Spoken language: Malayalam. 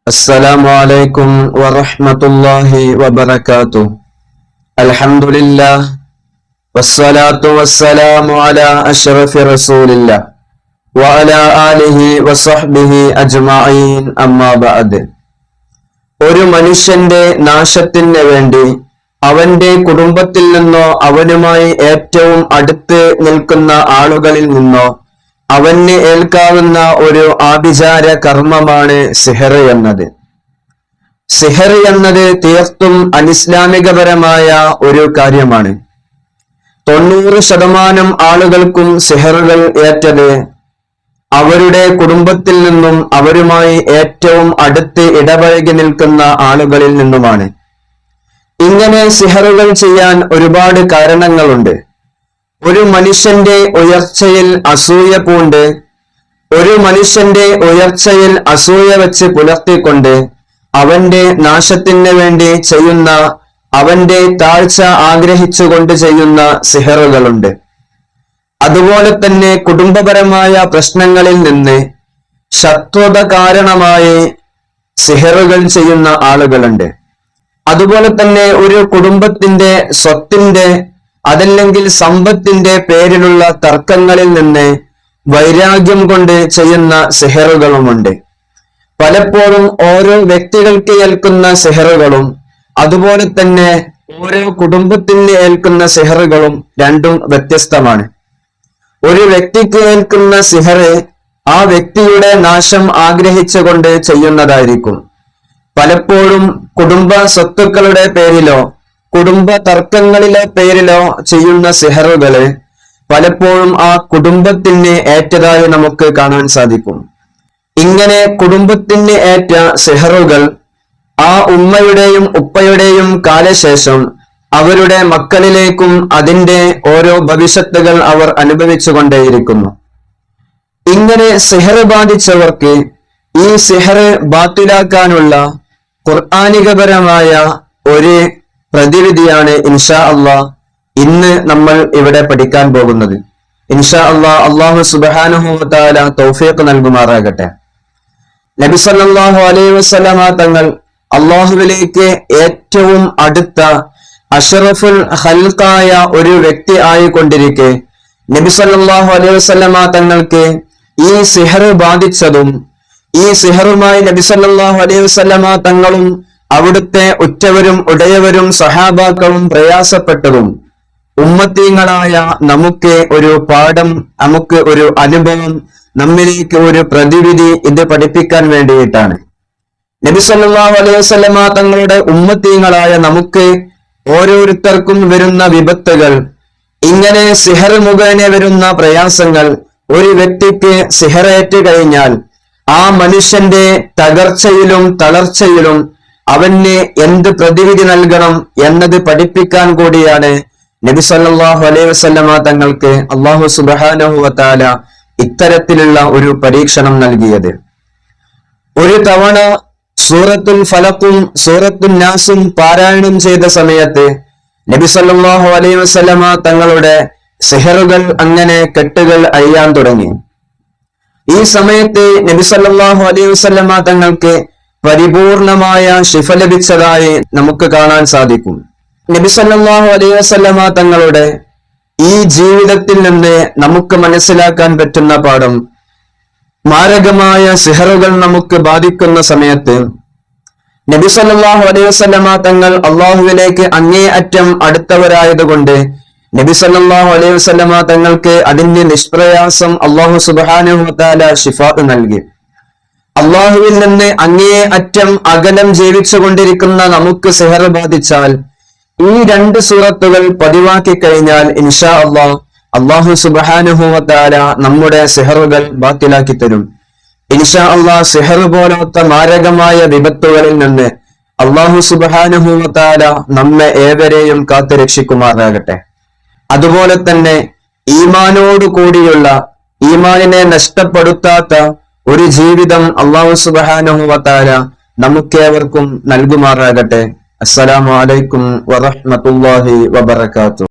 അസ്സലാമു അലൈക്കും വറഹ്മത്തുള്ളാഹി വബറകാതുഹു. അൽഹംദുലില്ലാഹ് വസ്സലാത്തു വസ്സലാമു അലാ അഷ്റഫി റസൂലില്ലാഹ് വഅലാ ആലിഹി വസഹ്ബിഹി അജ്മഈൻ. അമ്മാ ബഅദ്. ഒരു മനുഷ്യന്റെ നാശത്തിന് വേണ്ടി അവന്റെ കുടുംബത്തിൽ നിന്നോ അവനുമായി ഏറ്റവും അടുത്ത് നിൽക്കുന്ന ആളുകളിൽ നിന്നോ അവന് ഏൽക്കാവുന്ന ഒരു ആഭിചാര കർമ്മമാണ് സിഹർ എന്നത്. സിഹർ എന്നത് തീർത്തും അനിസ്ലാമികപരമായ ഒരു കാര്യമാണ്. 90% ആളുകൾക്കും സിഹറുകൾ ഏറ്റത് അവരുടെ കുടുംബത്തിൽ നിന്നും അവരുമായി ഏറ്റവും അടുത്ത് ഇടപഴകി നിൽക്കുന്ന ആളുകളിൽ നിന്നുമാണ്. ഇങ്ങനെ സിഹറുകൾ ചെയ്യാൻ ഒരുപാട് കാരണങ്ങളുണ്ട്. ഒരു മനുഷ്യന്റെ ഉയർച്ചയിൽ അസൂയ പൂണ്ട്, ഒരു മനുഷ്യന്റെ ഉയർച്ചയിൽ അസൂയ വെച്ച് പുലർത്തിക്കൊണ്ട് അവന്റെ നാശത്തിന് വേണ്ടി ചെയ്യുന്ന, അവന്റെ താഴ്ച ആഗ്രഹിച്ചുകൊണ്ട് ചെയ്യുന്ന സിഹറുകളുണ്ട്. അതുപോലെ തന്നെ കുടുംബപരമായ പ്രശ്നങ്ങളിൽ നിന്ന് ശത്രുത കാരണമായി സിഹറുകൾ ചെയ്യുന്ന ആളുകളുണ്ട്. അതുപോലെ തന്നെ ഒരു കുടുംബത്തിന്റെ സ്വത്തിന്റെ അതല്ലെങ്കിൽ സമ്പത്തിന്റെ പേരിലുള്ള തർക്കങ്ങളിൽ നിന്ന് വൈരാഗ്യം കൊണ്ട് ചെയ്യുന്ന സിഹറുകളുമുണ്ട്. പലപ്പോഴും ഓരോ വ്യക്തികൾക്ക് ഏൽക്കുന്ന സിഹറുകളും അതുപോലെ തന്നെ ഓരോ കുടുംബത്തിന് ഏൽക്കുന്ന സിഹറുകളും രണ്ടും വ്യത്യസ്തമാണ്. ഒരു വ്യക്തിക്ക് ഏൽക്കുന്ന സിഹർ ആ വ്യക്തിയുടെ നാശം ആഗ്രഹിച്ചുകൊണ്ട് ചെയ്യുന്നതായിരിക്കും. പലപ്പോഴും കുടുംബ സ്വത്തുക്കളുടെ പേരിലോ കുടുംബ തർക്കങ്ങളിലെ പേരിലോ ചെയ്യുന്ന സിഹറുകള് പലപ്പോഴും ആ കുടുംബത്തിന് ഏറ്റതായി നമുക്ക് കാണാൻ സാധിക്കും. ഇങ്ങനെ കുടുംബത്തിന് ഏറ്റ സിഹറുകൾ ആ ഉമ്മയുടെയും ഉപ്പയുടെയും കാലശേഷം അവരുടെ മക്കളിലേക്കും അതിന്റെ ഓരോ ഭവിഷ്യത്തുകൾ അവർ അനുഭവിച്ചു കൊണ്ടേയിരിക്കുന്നു. ഇങ്ങനെ സിഹർ ബാധിച്ചവർക്ക് ഈ സിഹർ ബാത്തിലാക്കാനുള്ള ഖുർആനികപരമായ ഒരു പ്രതിവിധിയാണ് ഇൻഷാ അള്ളാഹ് ഇന്ന് നമ്മൾ ഇവിടെ പഠിക്കാൻ പോകുന്നത്. ഇൻഷാ അള്ളാഹ് അല്ലാഹു സുബ്ഹാനഹു വ തആല തൗഫീഖ് നൽകുമാറാകട്ടെ. നബി സല്ലല്ലാഹു അലൈഹി വസല്ലമ തങ്ങൾ അള്ളാഹുവിലേക്ക് ഏറ്റവും അടുത്ത അഷ്റഫുൽ ഖൽഖായ ഒരു വ്യക്തി ആയിക്കൊണ്ടിരിക്കെ നബി സല്ലല്ലാഹു അലൈഹി വസല്ലമ തങ്ങൾക്ക് ഈ സിഹർ ബാധിച്ചതും ഈ സിഹറുമായി നബി സല്ലല്ലാഹു അലൈഹി വസല്ലമ തങ്ങളും അവിടുത്തെ ഉറ്റവരും ഉടയവരും സഹാബാക്കളും പ്രയാസപ്പെട്ടതും ഉമ്മത്തീങ്ങളായ നമുക്ക് ഒരു പാഠം, നമുക്ക് ഒരു അനുഭവം, നമ്മിലേക്ക് ഒരു പ്രതിവിധി ഇത് പഠിപ്പിക്കാൻ വേണ്ടിയിട്ടാണ്. നബി സല്ലല്ലാഹു അലൈഹി വസല്ലമ തങ്ങളുടെ ഉമ്മത്തീങ്ങളായ നമുക്ക് ഓരോരുത്തർക്കും വരുന്ന വിപത്തുകൾ, ഇങ്ങനെ സിഹർ മുഖേന വരുന്ന പ്രയാസങ്ങൾ, ഒരു വ്യക്തിക്ക് സിഹറേറ്റ് കഴിഞ്ഞാൽ ആ മനുഷ്യന്റെ തകർച്ചയിലും തളർച്ചയിലും അവന് എന്ത് പ്രതിവിധി നൽകണം എന്നത് പഠിപ്പിക്കാൻ കൂടിയാണ് നബി സല്ലല്ലാഹു അലൈഹി വസല്ലമ തങ്ങൾക്ക് അല്ലാഹു സുബ്ഹാനഹു വ തആല ഇത്തരത്തിലുള്ള ഒരു പരീക്ഷണം നൽകിയത്. ഒരു തവണ സൂറത്തുൽ ഫലഖും സൂറത്തുൽ നാസും പാരായണം ചെയ്ത സമയത്ത് നബി സല്ലല്ലാഹു അലൈഹി വസല്ലമ തങ്ങളുടെ സിഹറുകൾ അങ്ങനെ കെട്ടുകൾ അഴിയാൻ തുടങ്ങി. ഈ സമയത്ത് നബി സല്ലല്ലാഹു അലൈഹി വസല്ലമ തങ്ങൾക്ക് പരിപൂർണമായ ശിഫ ലഭിച്ചതായി നമുക്ക് കാണാൻ സാധിക്കും. നബി സല്ലല്ലാഹു അലൈഹി വസല്ലമ തങ്ങളുടെ ഈ ജീവിതത്തിൽ നിന്ന് നമുക്ക് മനസ്സിലാക്കാൻ പറ്റുന്ന പാഠം, മാരകമായ സിഹറുകൾ നമുക്ക് ബാധിക്കുന്ന സമയത്ത് നബി സല്ലല്ലാഹു അലൈഹി വസല്ലമ തങ്ങൾ അള്ളാഹുവിലേക്ക് അങ്ങേയറ്റം അടുത്തവരായതുകൊണ്ട് നബി സല്ലല്ലാഹു അലൈഹി വസല്ലമ തങ്ങൾക്ക് അതിന്റെ നിഷ്പ്രയാസം അല്ലാഹു സുബ്ഹാനഹു വ തആല ശിഫാ നൽകി. അള്ളാഹുവിൽ നിന്ന് അങ്ങേ അറ്റം അകലം ജീവിച്ചുകൊണ്ടിരിക്കുന്ന നമുക്ക് സിഹർ ബാധിച്ചാൽ ഈ 2 സൂറത്തുകൾ പതിവാക്കി കഴിഞ്ഞാൽ ഇൻഷാ അള്ളാഹ് അല്ലാഹു സുബ്ഹാനഹു വ തആല നമ്മുടെ സിഹറുകൾ ബാത്തിലാക്കി തരും. ഇൻഷാ അള്ളാഹ് സിഹർ പോലത്തെ മാരകമായ വിപത്തുകളിൽ നിന്ന് അല്ലാഹു സുബ്ഹാനഹു വ തആല നമ്മെ ഏവരെയും കാത്തു രക്ഷിക്കുമാറാകട്ടെ. അതുപോലെ തന്നെ ഈമാനോട് കൂടിയുള്ള, ഈമാനിനെ നഷ്ടപ്പെടുത്താത്ത ഒരു ജീവിതം അല്ലാഹു സുബ്ഹാനഹു വ തആല നമുക്കേവർക്കും നൽകുമാറാകട്ടെ. അസ്സലാമു അലൈക്കും വറഹ്മത്തുള്ളാഹി വബറകാതുഹു.